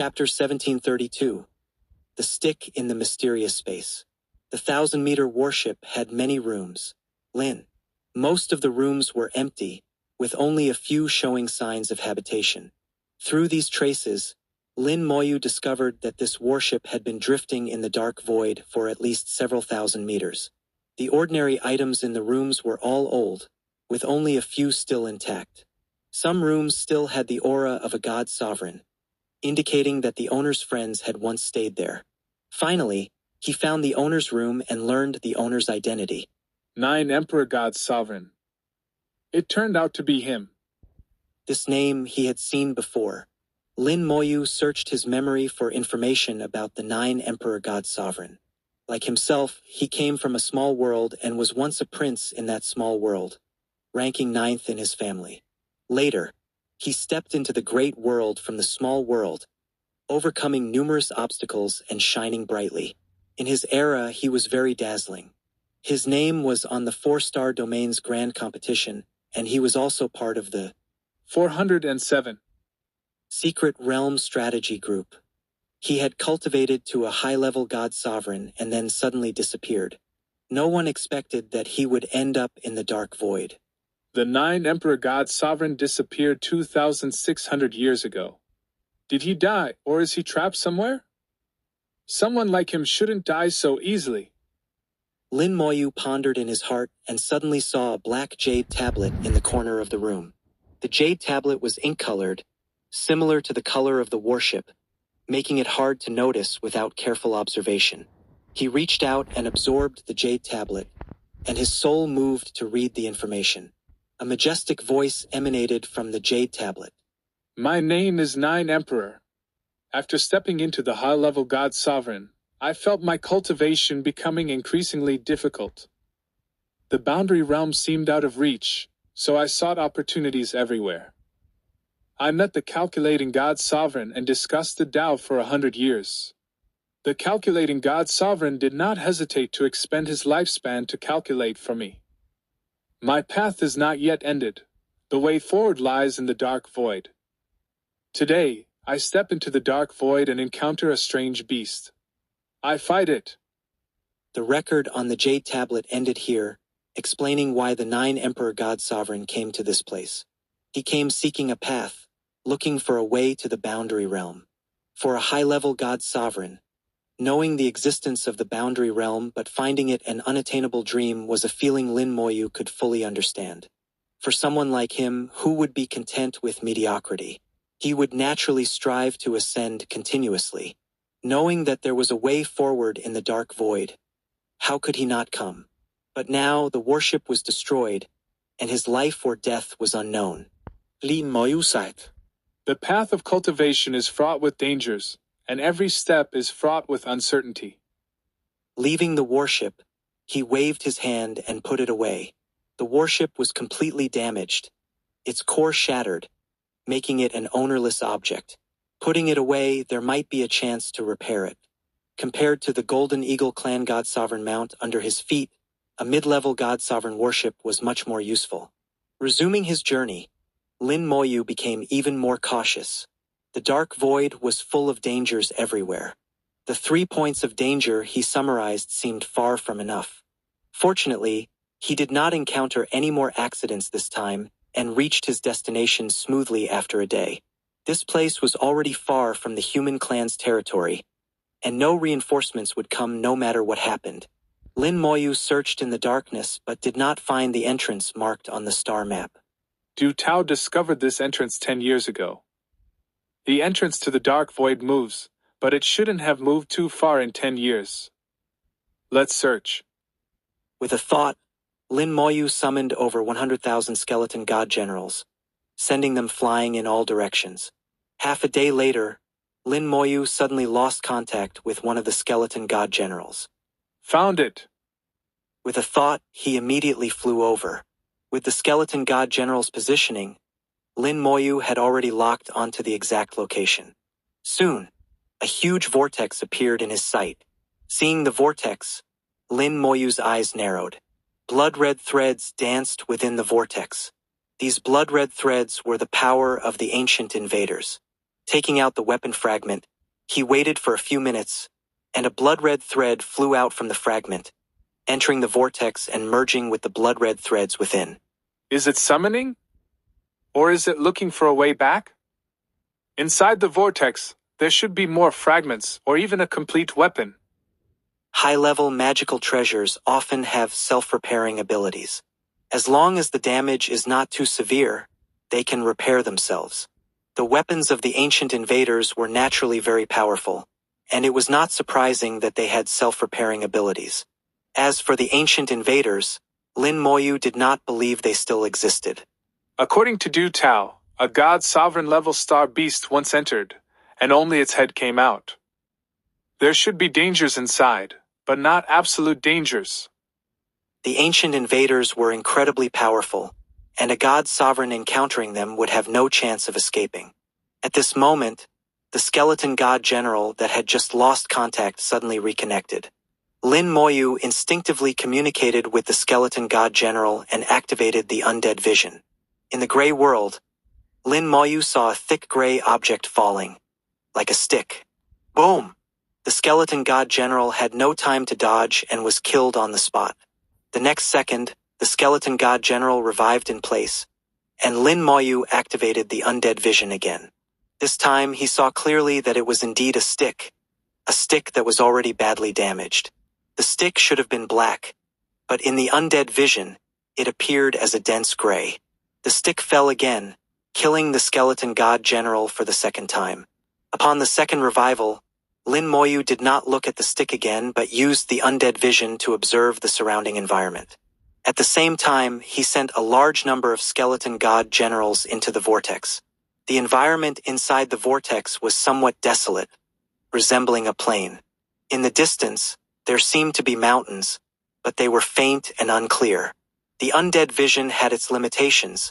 Chapter 1732. The Stick in the Mysterious Space. The 1,000-meter warship had many rooms. Lin. Most of the rooms were empty, with only a few showing signs of habitation. Through these traces, Lin Moyu discovered that this warship had been drifting in the dark void for at least several thousand meters. The ordinary items in the rooms were all old, with only a few still intact. Some rooms still had the aura of a god sovereign, indicating that the owner's friends had once stayed there. Finally, he found the owner's room and learned the owner's identity. 9 Emperor God Sovereign. It turned out to be him. This name he had seen before. Lin Moyu searched his memory for information about the 9 Emperor God Sovereign. Like himself, he came from a small world and was once a prince in that small world, ranking 9th in his family. Later, he stepped into the great world from the small world, overcoming numerous obstacles and shining brightly. In his era, he was very dazzling. His name was on the 4-star domain's grand competition, and he was also part of the 407 Secret Realm Strategy Group. He had cultivated to a high-level god sovereign and then suddenly disappeared. No one expected that he would end up in the dark void. The 9 Emperor God Sovereign disappeared 2,600 years ago. Did he die, or is he trapped somewhere? Someone like him shouldn't die so easily. Lin Moyu pondered in his heart and suddenly saw a black jade tablet in the corner of the room. The jade tablet was ink-colored, similar to the color of the warship, making it hard to notice without careful observation. He reached out and absorbed the jade tablet, and his soul moved to read the information. A majestic voice emanated from the jade tablet. My name is 9 Emperor. After stepping into the high-level God Sovereign, I felt my cultivation becoming increasingly difficult. The boundary realm seemed out of reach, so I sought opportunities everywhere. I met the calculating God Sovereign and discussed the Tao for 100 years. The calculating God Sovereign did not hesitate to expend his lifespan to calculate for me. My path is not yet ended. The way forward lies in the dark void. Today, I step into the dark void and encounter a strange beast. I fight it. The record on the jade tablet ended here, explaining why the 9 Emperor God Sovereign came to this place. He came seeking a path, looking for a way to the boundary realm. For a high-level God Sovereign, knowing the existence of the boundary realm but finding it an unattainable dream was a feeling Lin Moyu could fully understand. For someone like him, who would be content with mediocrity? He would naturally strive to ascend continuously. Knowing that there was a way forward in the dark void, how could he not come? But now the warship was destroyed, and his life or death was unknown. Lin Moyu sighed. The path of cultivation is fraught with dangers, and every step is fraught with uncertainty. Leaving the warship, he waved his hand and put it away. The warship was completely damaged, its core shattered, making it an ownerless object. Putting it away, there might be a chance to repair it. Compared to the Golden Eagle Clan God Sovereign mount under his feet, a mid-level God Sovereign warship was much more useful. Resuming his journey, Lin Moyu became even more cautious. The dark void was full of dangers everywhere. The 3 points of danger he summarized seemed far from enough. Fortunately, he did not encounter any more accidents this time and reached his destination smoothly after a day. This place was already far from the human clan's territory, and no reinforcements would come no matter what happened. Lin Moyu searched in the darkness but did not find the entrance marked on the star map. Du Tao discovered this entrance 10 years ago. The entrance to the dark void moves, but it shouldn't have moved too far in 10 years. Let's search. With a thought, Lin Moyu summoned over 100,000 skeleton god generals, sending them flying in all directions. Half a day later, Lin Moyu suddenly lost contact with one of the skeleton god generals. Found it. With a thought, he immediately flew over. With the skeleton god general's positioning, Lin Moyu had already locked onto the exact location. Soon, a huge vortex appeared in his sight. Seeing the vortex, Lin Moyu's eyes narrowed. Blood-red threads danced within the vortex. These blood-red threads were the power of the ancient invaders. Taking out the weapon fragment, he waited for a few minutes, and a blood-red thread flew out from the fragment, entering the vortex and merging with the blood-red threads within. Is it summoning? Or is it looking for a way back? Inside the vortex, there should be more fragments or even a complete weapon. High-level magical treasures often have self-repairing abilities. As long as the damage is not too severe, they can repair themselves. The weapons of the ancient invaders were naturally very powerful, and it was not surprising that they had self-repairing abilities. As for the ancient invaders, Lin Moyu did not believe they still existed. According to Du Tao, a god sovereign level star beast once entered, and only its head came out. There should be dangers inside, but not absolute dangers. The ancient invaders were incredibly powerful, and a god sovereign encountering them would have no chance of escaping. At this moment, the skeleton god general that had just lost contact suddenly reconnected. Lin Moyu instinctively communicated with the skeleton god general and activated the undead vision. In the gray world, Lin Moyu saw a thick gray object falling, like a stick. Boom! The skeleton god general had no time to dodge and was killed on the spot. The next second, the skeleton god general revived in place, and Lin Moyu activated the undead vision again. This time he saw clearly that it was indeed a stick that was already badly damaged. The stick should have been black, but in the undead vision, it appeared as a dense gray. The stick fell again, killing the skeleton god general for the second time. Upon the second revival, Lin Moyu did not look at the stick again but used the undead vision to observe the surrounding environment. At the same time, he sent a large number of skeleton god generals into the vortex. The environment inside the vortex was somewhat desolate, resembling a plain. In the distance, there seemed to be mountains, but they were faint and unclear. The undead vision had its limitations,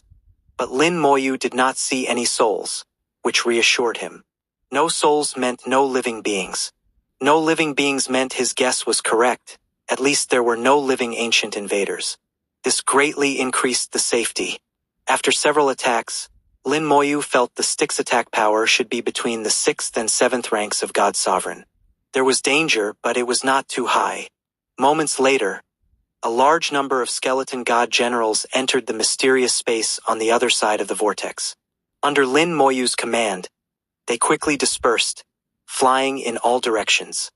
but Lin Moyu did not see any souls, which reassured him. No souls meant no living beings. No living beings meant his guess was correct. At least there were no living ancient invaders. This greatly increased the safety. After several attacks, Lin Moyu felt the stick's attack power should be between the 6th and 7th ranks of God Sovereign. There was danger, but it was not too high. Moments later, a large number of skeleton god generals entered the mysterious space on the other side of the vortex. Under Lin Moyu's command, they quickly dispersed, flying in all directions.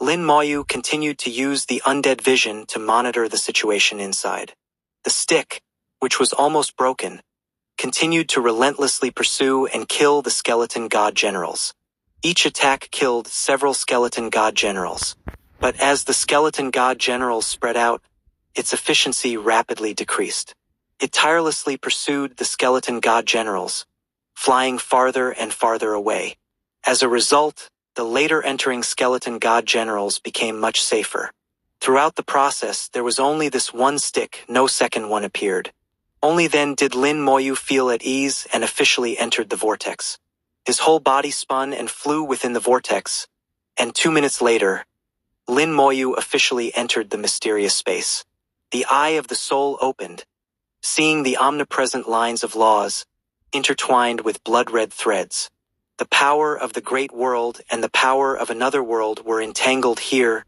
Lin Moyu continued to use the undead vision to monitor the situation inside. The stick, which was almost broken, continued to relentlessly pursue and kill the skeleton god generals. Each attack killed several skeleton god generals. But as the skeleton god generals spread out, its efficiency rapidly decreased. It tirelessly pursued the skeleton god generals, flying farther and farther away. As a result, the later entering skeleton god generals became much safer. Throughout the process, there was only this one stick, no second one appeared. Only then did Lin Moyu feel at ease and officially entered the vortex. His whole body spun and flew within the vortex, and 2 minutes later, Lin Moyu officially entered the mysterious space. The eye of the soul opened, seeing the omnipresent lines of laws, intertwined with blood-red threads. The power of the great world and the power of another world were entangled here,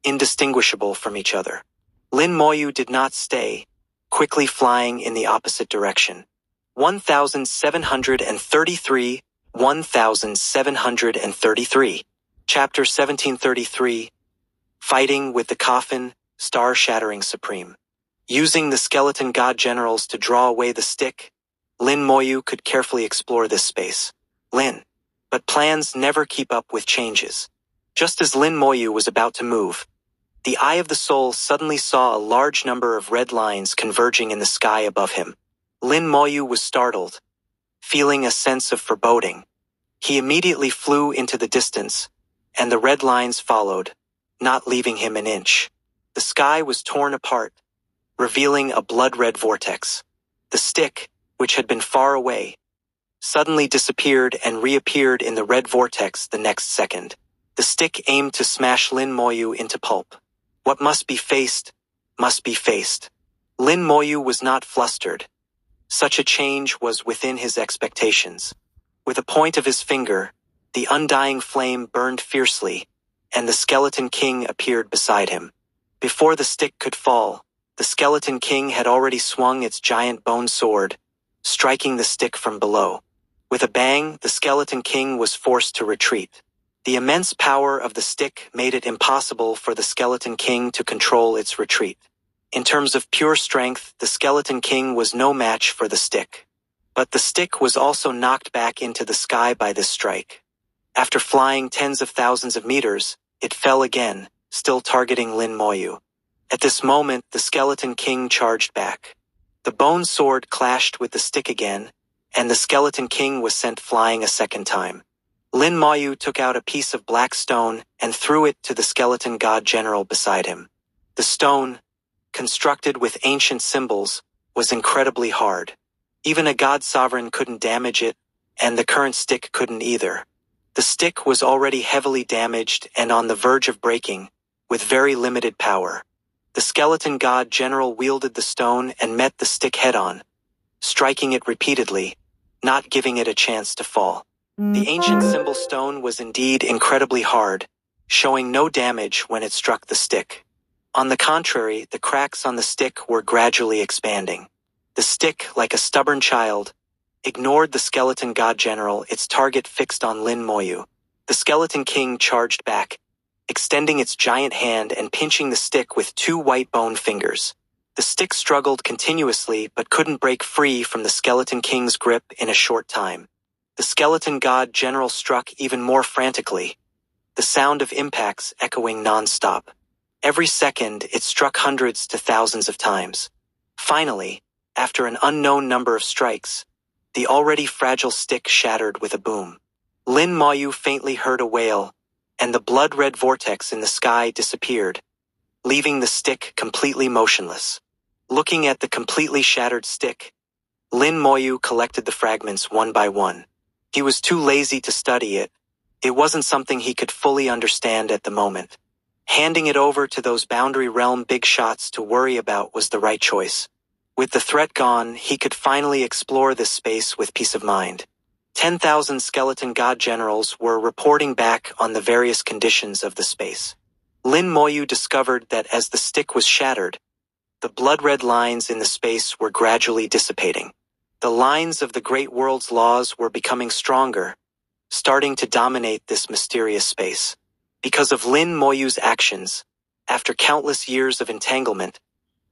indistinguishable from each other. Lin Moyu did not stay, quickly flying in the opposite direction. 1733, 1733. Chapter 1733. Fighting with the coffin, star-shattering supreme. Using the skeleton god generals to draw away the stick, Lin Moyu could carefully explore this space. But plans never keep up with changes. Just as Lin Moyu was about to move, the eye of the soul suddenly saw a large number of red lines converging in the sky above him. Lin Moyu was startled, feeling a sense of foreboding. He immediately flew into the distance, and the red lines followed, not leaving him an inch. The sky was torn apart, revealing a blood-red vortex. The stick, which had been far away, suddenly disappeared and reappeared in the red vortex the next second. The stick aimed to smash Lin Moyu into pulp. What must be faced, must be faced. Lin Moyu was not flustered. Such a change was within his expectations. With a point of his finger, the undying flame burned fiercely, and the Skeleton King appeared beside him. Before the stick could fall, the Skeleton King had already swung its giant bone sword, striking the stick from below. With a bang, the Skeleton King was forced to retreat. The immense power of the stick made it impossible for the Skeleton King to control its retreat. In terms of pure strength, the Skeleton King was no match for the stick. But the stick was also knocked back into the sky by this strike. After flying tens of thousands of meters, it fell again, still targeting Lin Moyu. At this moment, the Skeleton King charged back. The bone sword clashed with the stick again, and the Skeleton King was sent flying a second time. Lin Moyu took out a piece of black stone and threw it to the skeleton god general beside him. The stone, constructed with ancient symbols, was incredibly hard. Even a god sovereign couldn't damage it, and the current stick couldn't either. The stick was already heavily damaged and on the verge of breaking, with very limited power. The skeleton god general wielded the stone and met the stick head-on, striking it repeatedly, not giving it a chance to fall. The ancient symbol stone was indeed incredibly hard, showing no damage when it struck the stick. On the contrary, the cracks on the stick were gradually expanding. The stick, like a stubborn child, ignored the skeleton god general, its target fixed on Lin Moyu. The Skeleton King charged back, extending its giant hand and pinching the stick with two white bone fingers. The stick struggled continuously but couldn't break free from the Skeleton King's grip in a short time. The skeleton god general struck even more frantically, the sound of impacts echoing non-stop. Every second, it struck hundreds to thousands of times. Finally, after an unknown number of strikes, the already fragile stick shattered with a boom. Lin Moyu faintly heard a wail, and the blood-red vortex in the sky disappeared, leaving the stick completely motionless. Looking at the completely shattered stick, Lin Moyu collected the fragments one by one. He was too lazy to study it. It wasn't something he could fully understand at the moment. Handing it over to those Boundary Realm big shots to worry about was the right choice. With the threat gone, he could finally explore this space with peace of mind. 10,000 skeleton god generals were reporting back on the various conditions of the space. Lin Moyu discovered that as the stick was shattered, the blood-red lines in the space were gradually dissipating. The lines of the Great World's laws were becoming stronger, starting to dominate this mysterious space. Because of Lin Moyu's actions, after countless years of entanglement,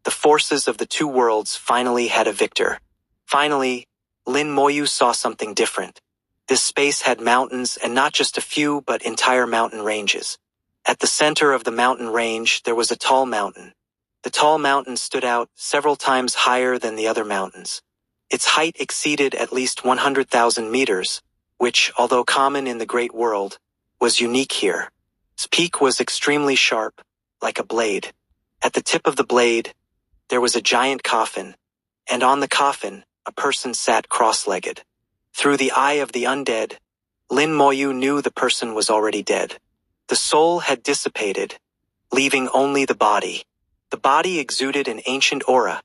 the forces of the two worlds finally had a victor. Finally, Lin Moyu saw something different. This space had mountains, and not just a few, but entire mountain ranges. At the center of the mountain range, there was a tall mountain. The tall mountain stood out several times higher than the other mountains. Its height exceeded at least 100,000 meters, which, although common in the Great World, was unique here. Its peak was extremely sharp, like a blade. At the tip of the blade, there was a giant coffin, and on the coffin, a person sat cross-legged. Through the eye of the undead, Lin Moyu knew the person was already dead. The soul had dissipated, leaving only the body. The body exuded an ancient aura,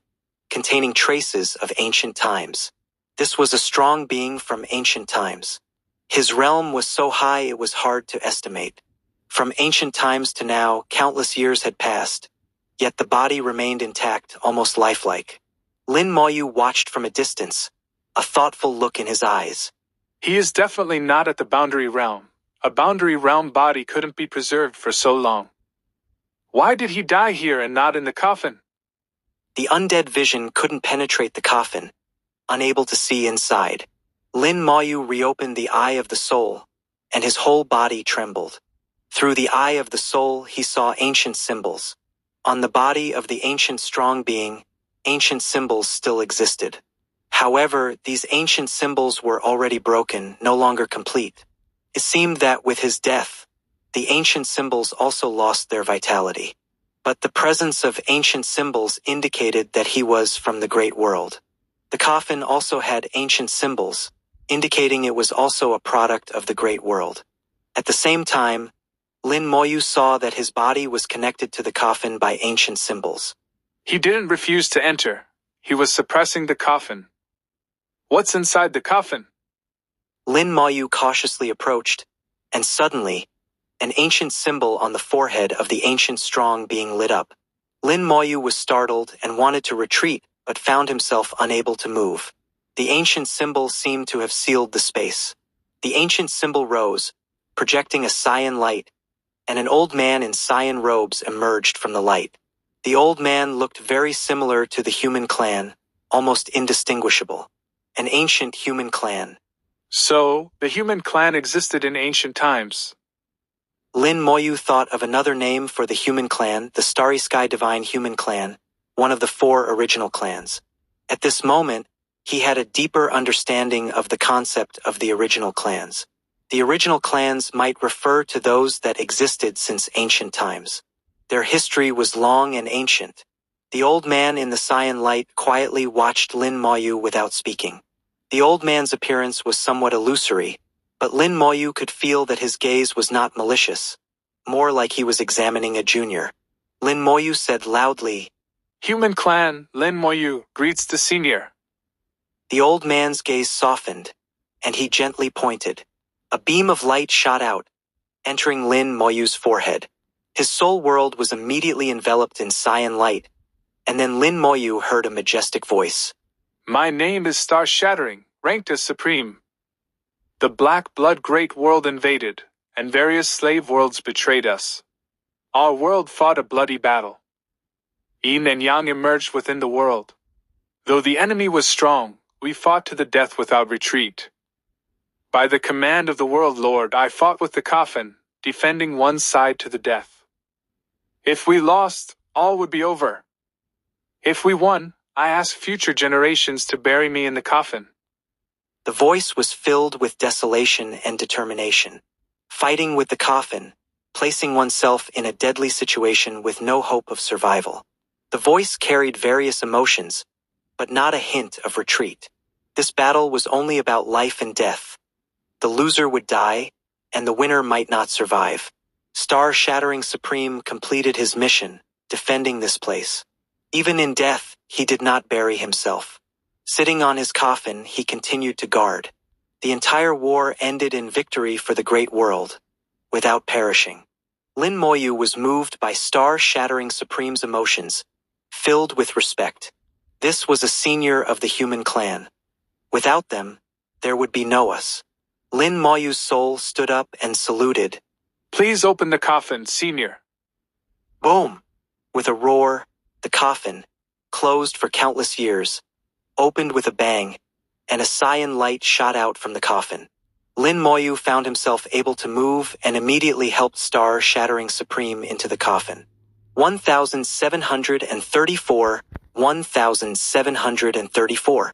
containing traces of ancient times. This was a strong being from ancient times. His realm was so high it was hard to estimate. From ancient times to now, countless years had passed, yet the body remained intact, almost lifelike. Lin Moyu watched from a distance, a thoughtful look in his eyes. He is definitely not at the Boundary Realm. A Boundary Realm body couldn't be preserved for so long. Why did he die here and not in the coffin? The undead vision couldn't penetrate the coffin, unable to see inside. Lin Moyu reopened the eye of the soul, and his whole body trembled. Through the eye of the soul, he saw ancient symbols. On the body of the ancient strong being, ancient symbols still existed. However, these ancient symbols were already broken, no longer complete. It seemed that with his death, the ancient symbols also lost their vitality. But the presence of ancient symbols indicated that he was from the Great World. The coffin also had ancient symbols, indicating it was also a product of the Great World. At the same time, Lin Moyu saw that his body was connected to the coffin by ancient symbols. He didn't refuse to enter. He was suppressing the coffin. What's inside the coffin? Lin Moyu cautiously approached, and suddenly, an ancient symbol on the forehead of the ancient strong being lit up. Lin Moyu was startled and wanted to retreat, but found himself unable to move. The ancient symbol seemed to have sealed the space. The ancient symbol rose, projecting a cyan light, and an old man in cyan robes emerged from the light. The old man looked very similar to the human clan, almost indistinguishable. An ancient human clan. So, the human clan existed in ancient times. Lin Moyu thought of another name for the human clan, the Starry Sky Divine Human Clan, one of the 4 original clans. At this moment, he had a deeper understanding of the concept of the original clans. The original clans might refer to those that existed since ancient times. Their history was long and ancient. The old man in the cyan light quietly watched Lin Moyu without speaking. The old man's appearance was somewhat illusory, but Lin Moyu could feel that his gaze was not malicious, more like he was examining a junior. Lin Moyu said loudly, Human clan, Lin Moyu, greets the senior. The old man's gaze softened, and he gently pointed. A beam of light shot out, entering Lin Moyu's forehead. His soul world was immediately enveloped in cyan light, and then Lin Moyu heard a majestic voice. My name is Star Shattering, ranked as Supreme. The Black Blood Great World invaded, and various slave worlds betrayed us. Our world fought a bloody battle. Yin and Yang emerged within the world. Though the enemy was strong, we fought to the death without retreat. By the command of the World Lord, I fought with the coffin, defending one side to the death. If we lost, all would be over. If we won, I ask future generations to bury me in the coffin. The voice was filled with desolation and determination. Fighting with the coffin, placing oneself in a deadly situation with no hope of survival. The voice carried various emotions, but not a hint of retreat. This battle was only about life and death. The loser would die, and the winner might not survive. Star Shattering Supreme completed his mission, defending this place. Even in death, he did not bury himself. Sitting on his coffin, he continued to guard. The entire war ended in victory for the great world, without perishing. Lin Moyu was moved by Star Shattering Supreme's emotions, filled with respect. This was a senior of the human clan. Without them, there would be no us. Lin Moyu's soul stood up and saluted. Please open the coffin, senior. Boom! With a roar, the coffin, closed for countless years, opened with a bang, and a cyan light shot out from the coffin. Lin Moyu found himself able to move and immediately helped Star Shattering Supreme into the coffin. 1734, 1734.